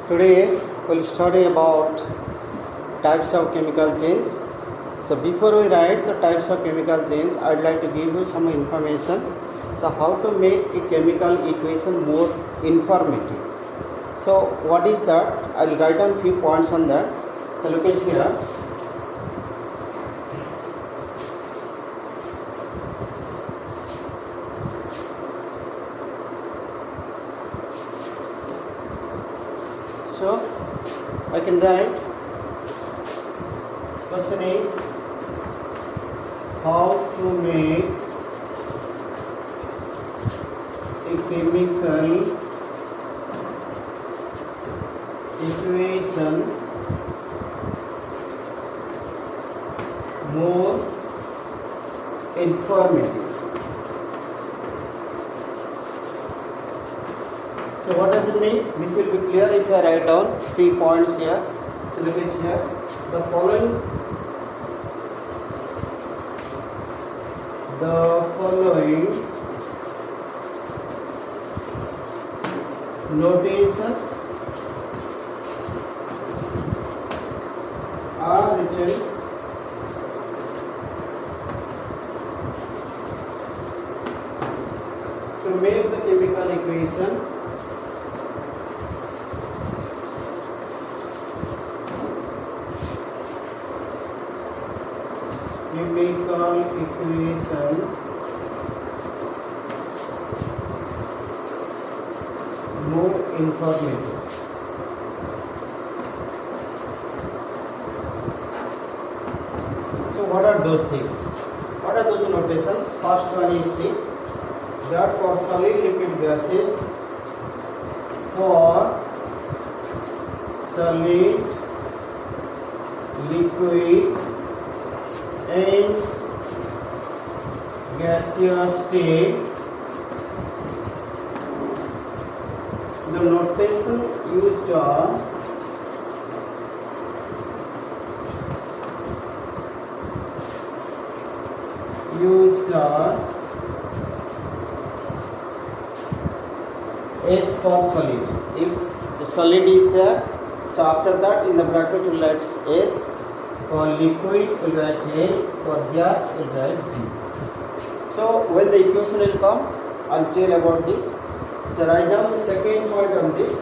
Today we'll study about types of chemical change. So before we write the types of chemical change, I'd like to give you some information. So how to make a chemical equation more informative. So what is that? I'll write down few points on that. So look at here. So I can write, question is how to make a chemical equation more informative. So what does it mean? This will be clear if I write down 3 points here. So look at here. The following notation are written to make the chemical equation more informative. So what are those things? What are those notations? First one is see that for solid liquid gases, for solid liquid and gaseous state, the notation used are S for solid. If the solid is there, so after that in the bracket we will write S. For liquid we will write A. For gas we will write G. So when the equation will come, I'll tell about this. So write down the second point on this.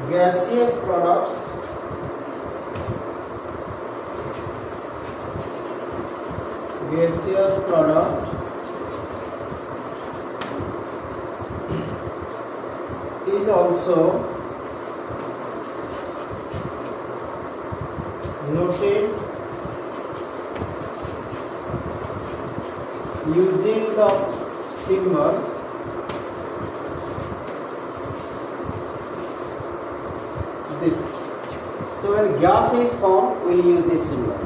Gaseous product is also noted using the symbol this. So when gas is formed, we will use this symbol.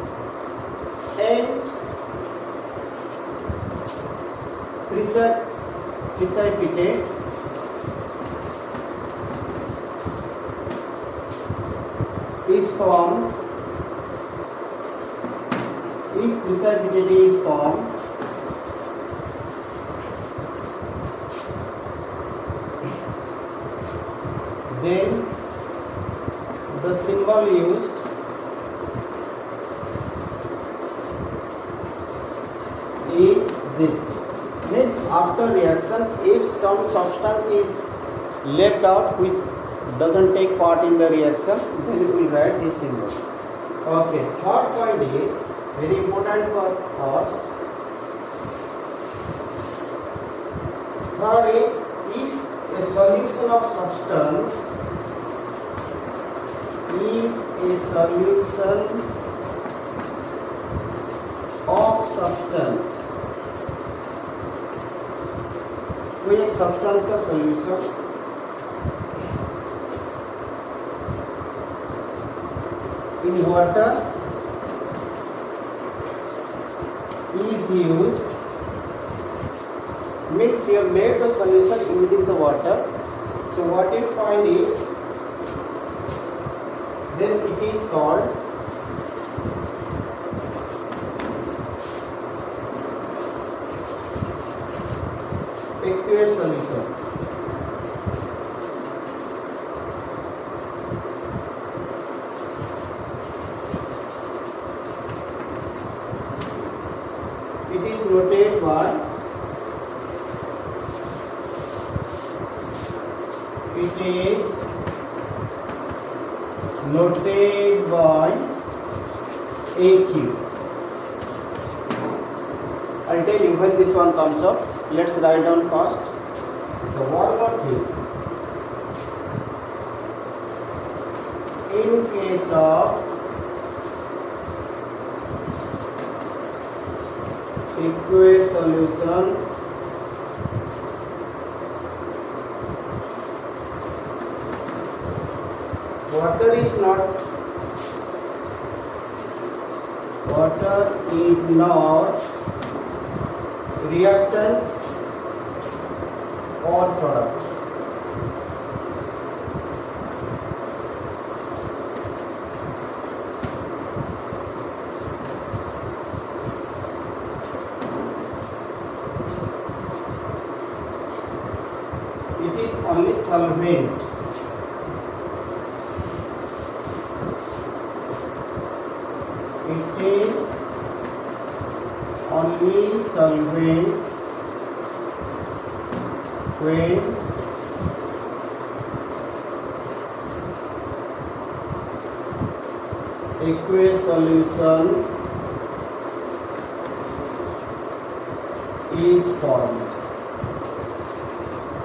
And precipitate is formed. If precipitate is formed, then the symbol used is this. Means after reaction, if some substance is left out which doesn't take part in the reaction, then we will write this symbol. Okay, third point is very important for us. Third is if a solution of substance कोई एक substance का solution in water is used, means you have made the solution using the water. So what you find is, then it is called aqueous aqueous solution. It is noted by AQ. I'll tell you when this one comes up. Let's write down first. So one more thing. In case of aqueous solution, water is not reactant or product. It is only solvent. It is only solvent when aqueous solution is formed.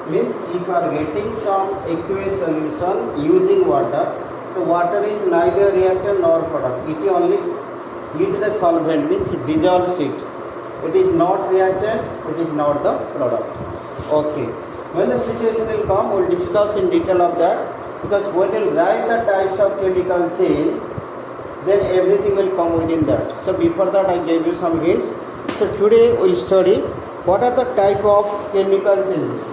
Means if you are getting some aqueous solution using water, the water is neither reactant nor product. It is only used as solvent, means it dissolves it. It is not reactant, it is not the product. Okay. When the situation will come, we will discuss in detail of that, because when we will write the types of chemical change, then everything will come within that. So before that I gave you some hints. So today we will study what are the type of chemical changes.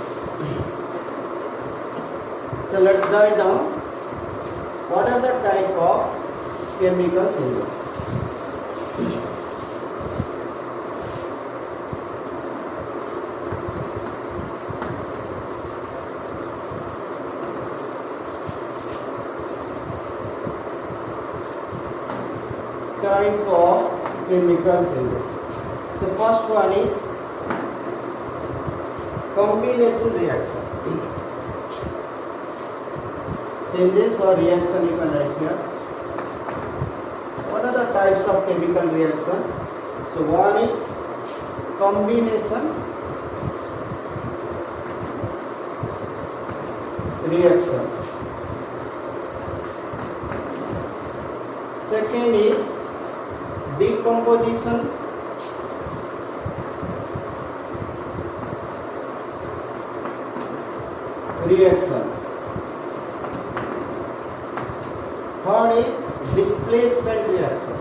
So let's write down what are the type of chemical changes. Type of chemical changes. So first one is combination reaction. Changes or reaction you can write here. What are the types of chemical reaction? So one is combination reaction. Second is decomposition reaction. Third is displacement reaction.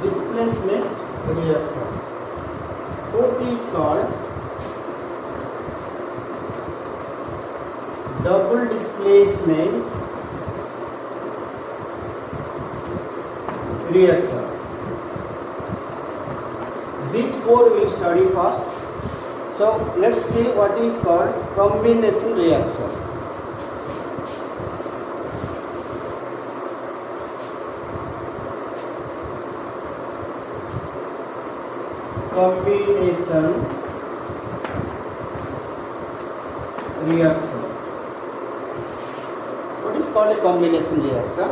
Displacement reaction. Fourth is called double displacement reaction. These four we will study first. So let's see what is called combination reaction. Combination reaction. What is called a combination reaction?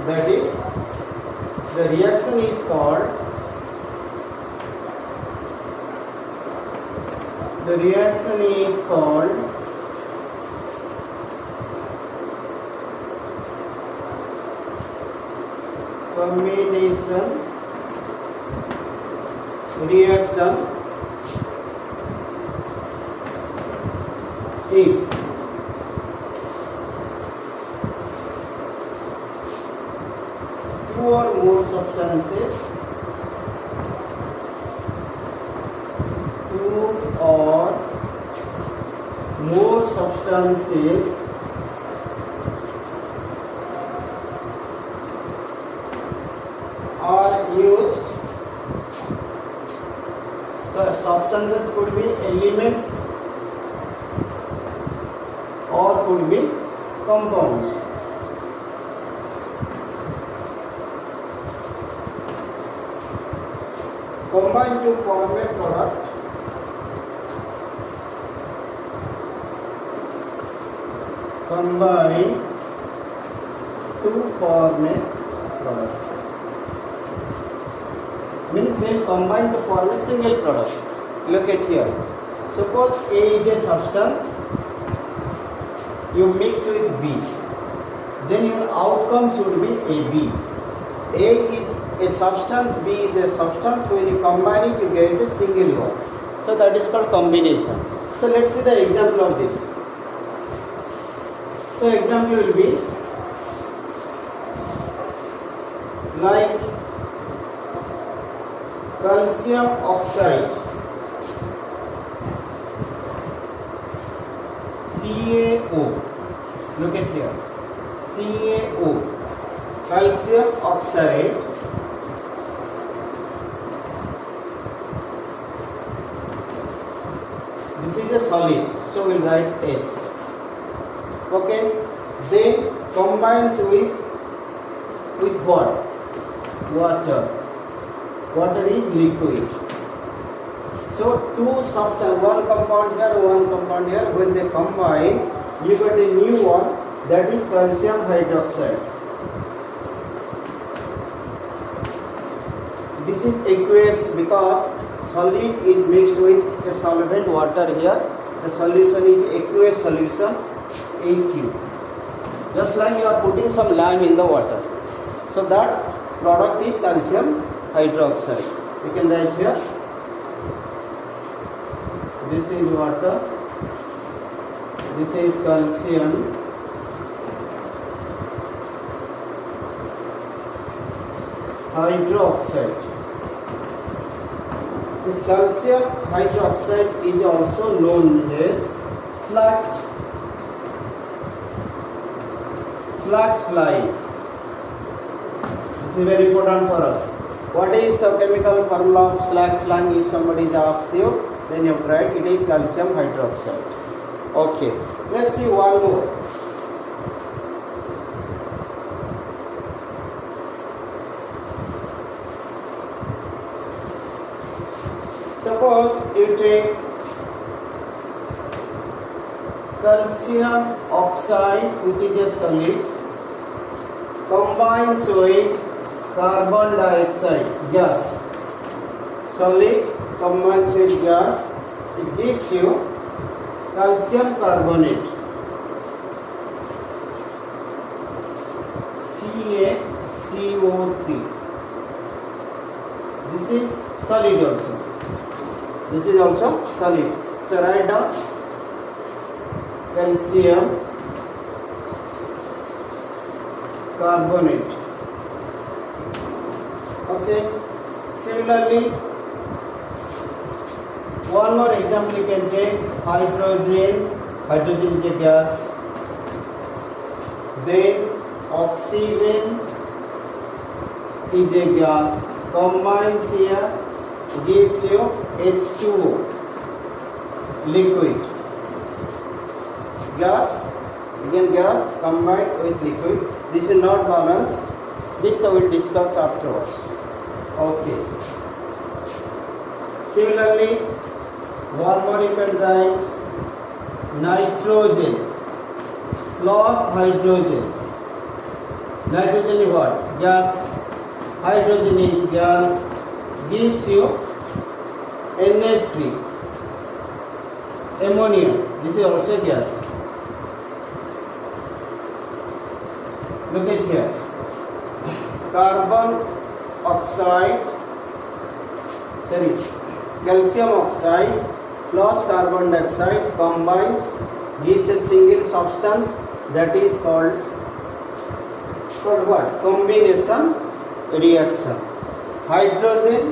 That is, the reaction is called combination reaction if two or more substances substances could be elements or could be compounds. Combine to form a product. Combine to form a product. Means they combine to form a single product. Look at here. Suppose A is a substance. You mix with B. Then your outcome should be AB. A is a substance, B is a substance. When you combine it, you get a single one. So that is called combination. So let's see the example of this. So example will be like calcium oxide, CaO. Look at here, CaO, calcium oxide. This is a solid, so we'll write S. Okay, then combines with what? Water. Water is liquid. So two substances, one compound here, one compound here. When they combine, you get a new one, that is calcium hydroxide. This is aqueous because solid is mixed with a solvent, water here. The solution is aqueous solution, AQ. Just like you are putting some lime in the water. So that product is calcium hydroxide. You can write here. This is water. This is calcium hydroxide. This calcium hydroxide is also known as slaked lime. This is very important for us. What is the chemical formula of slaked lime? If somebody is asked you, then you write it is calcium hydroxide. Okay, let's see one more. Suppose you take calcium oxide, which is a solid, combines with carbon dioxide gas. Solid combines with gas, it gives you calcium carbonate, CaCO3. This is solid also. This is also solid. So write down calcium carbonate. Okay. Similarly, one more example you can take. Hydrogen. Hydrogen is a gas. Then oxygen is a gas. Combines here, gives you H2O, liquid. Gas, again gas combined with liquid. This is not balanced. This we will discuss afterwards. Okay. Similarly, one more you can write nitrogen plus hydrogen. Nitrogen is what? Gas. Hydrogen is gas. Gives you NH3, ammonia. This is also gas. Look at here. Carbon oxide, calcium oxide plus carbon dioxide combines, gives a single substance, that is called what? Combination reaction. Hydrogen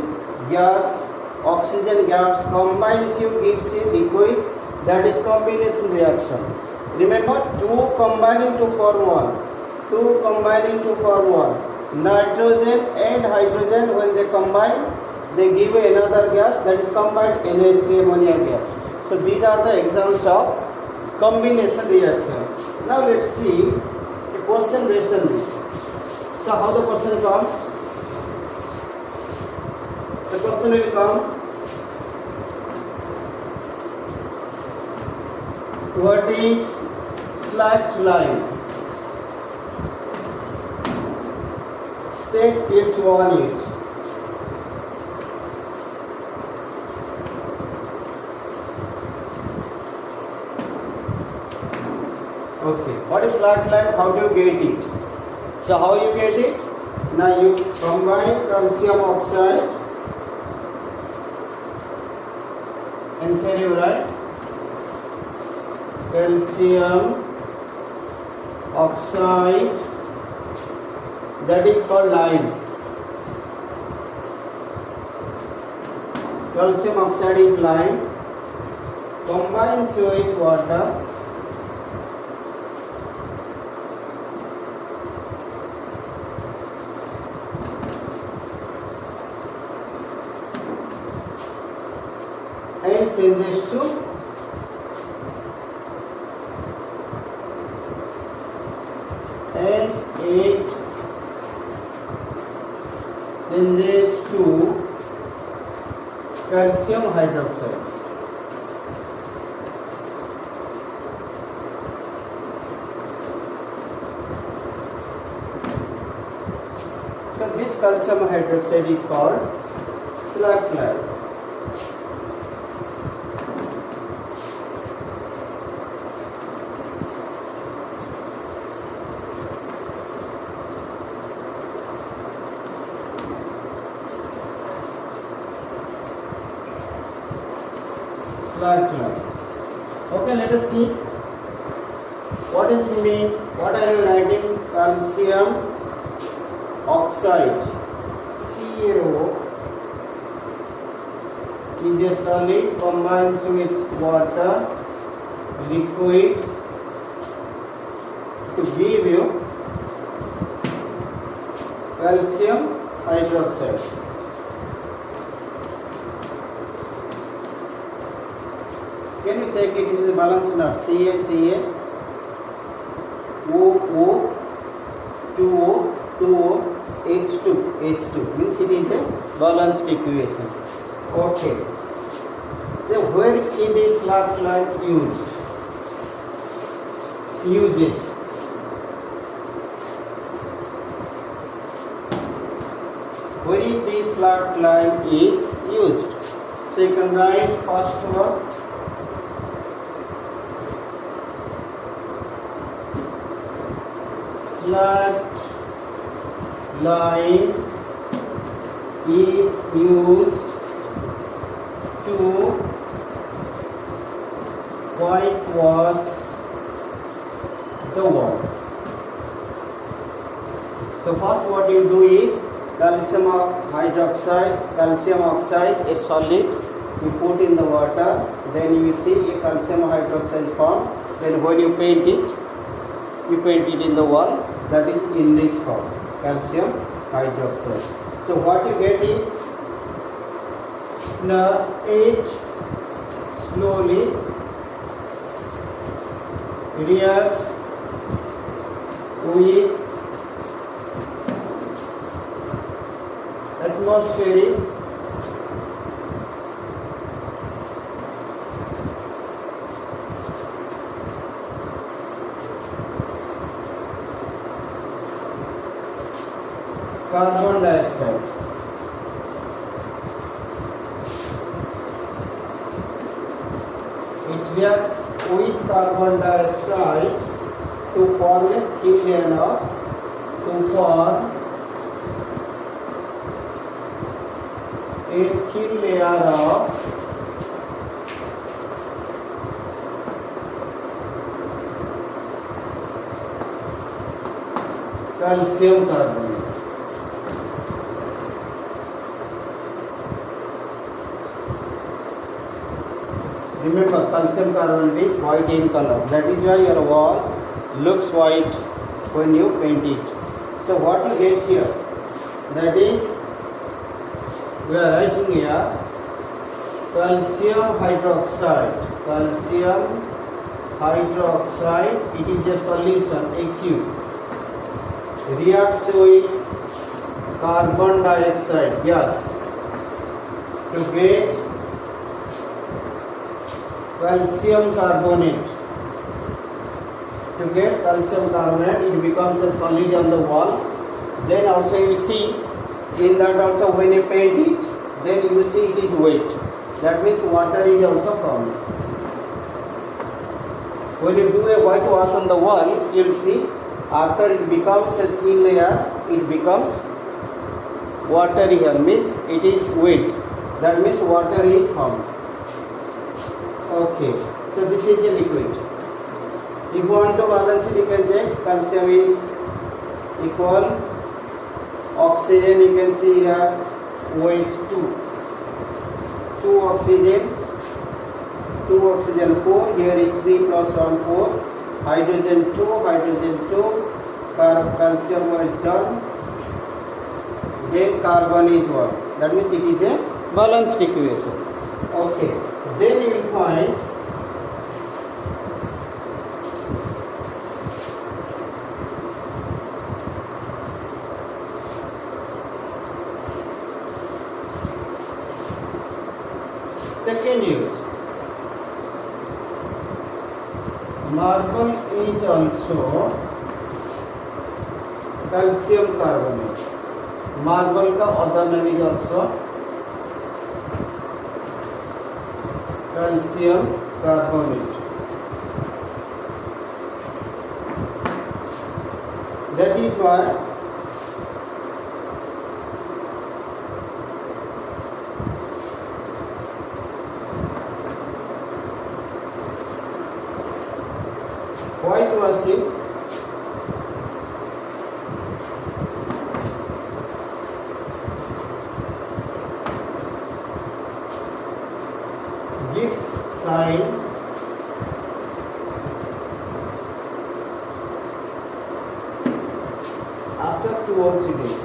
gas, oxygen gas combines you, gives you liquid, that is combination reaction. Remember, two combining to form one. Two combining to form one. Nitrogen and hydrogen, when they combine, they give another gas, that is combined NH3 ammonia gas. So these are the examples of combination reaction. Now let's see a question based on this. So how the question comes? The question will come, what is slacked line? State its values. Okay, what is slacked line? How do you get it? So how you get it? Now you combine calcium oxide, answer you right, calcium oxide, that is called lime. Calcium oxide is lime, combines with water, and changes to calcium hydroxide. So this calcium hydroxide is called slacked line. Slacked line. Okay, let us see what is the mean. What are you writing? Calcium oxide, CO, is a solid, combines with water, liquid, to give you calcium hydroxide. Can you check it is the balance or not? Ca, Ca, O, 2O, 2O, H2, H2 means it is a balanced equation. Okay. Then where is this slacked line used? Uses. Where is this slacked line is used? So you can write first one. Slacked line is used to whitewash the wall. So first what you do is calcium hydroxide, calcium oxide, a solid, you put in the water, then you see a calcium hydroxide form. Then when you paint it, you paint it in the wall, that is in this form, calcium hydroxide. So what you get is it slowly reacts with atmospheric carbon dioxide. It reacts with carbon dioxide to form a thin layer of calcium carbonate. Remember, calcium carbonate is white in color. That is why your wall looks white when you paint it. So what you get here, that is We are writing here calcium hydroxide. Calcium hydroxide, it is a solution, AQ. Reacts with carbon dioxide gas to get calcium carbonate. To get calcium carbonate, it becomes a solid on the wall. Then also you see in that also when you paint it, then you see it is wet. That means water is also formed. When you do a whitewash on the wall, you will see after it becomes a thin layer, it becomes water here, means it is wet. That means water is formed. Okay, so this is a liquid. If you want to balance it, you can check calcium is equal oxygen, you can see here weight 2 oxygen 4, here is 3 plus 1 4, hydrogen 2, calcium is done, then carbon is 1. That means it is a balanced equation. Okay, then you will find second use. Marble is also calcium carbonate. Marble का other name is also calcium carbonate. That is why whitewashing gives sign after 2 or 3 days.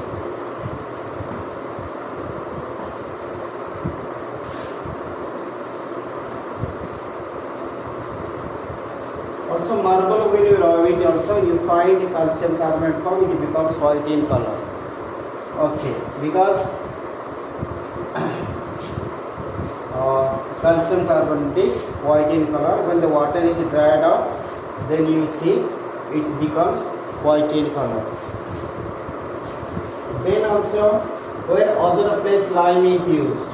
Also marble, when you rub it also you find calcium carbonate form, it becomes white in color. Okay, because calcium carbonate is white in color. When the water is dried out, then you see it becomes white in color. Then also where other place lime is used.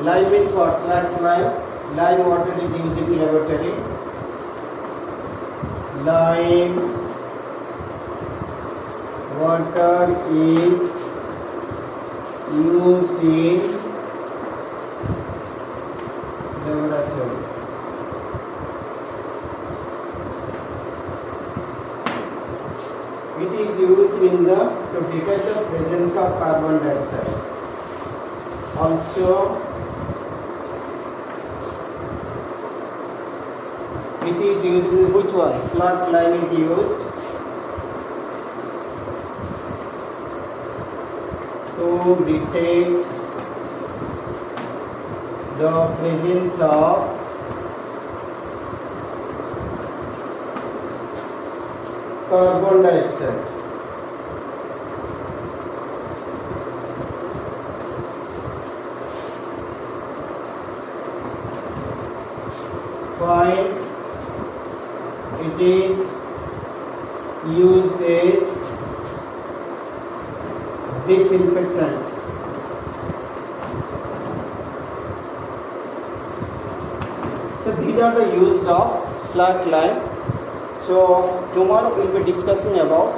Lime means what? Slag lime. Lime water is used in laboratory. Lime water is used in laboratory. It is used in the to detect the presence of carbon dioxide. Also, it is used in which one? Slag lime is used to detect the presence of carbon dioxide. Fine. It is used as disinfectant. So these are the use of slag lime. So tomorrow we will be discussing about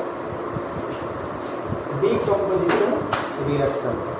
decomposition reaction.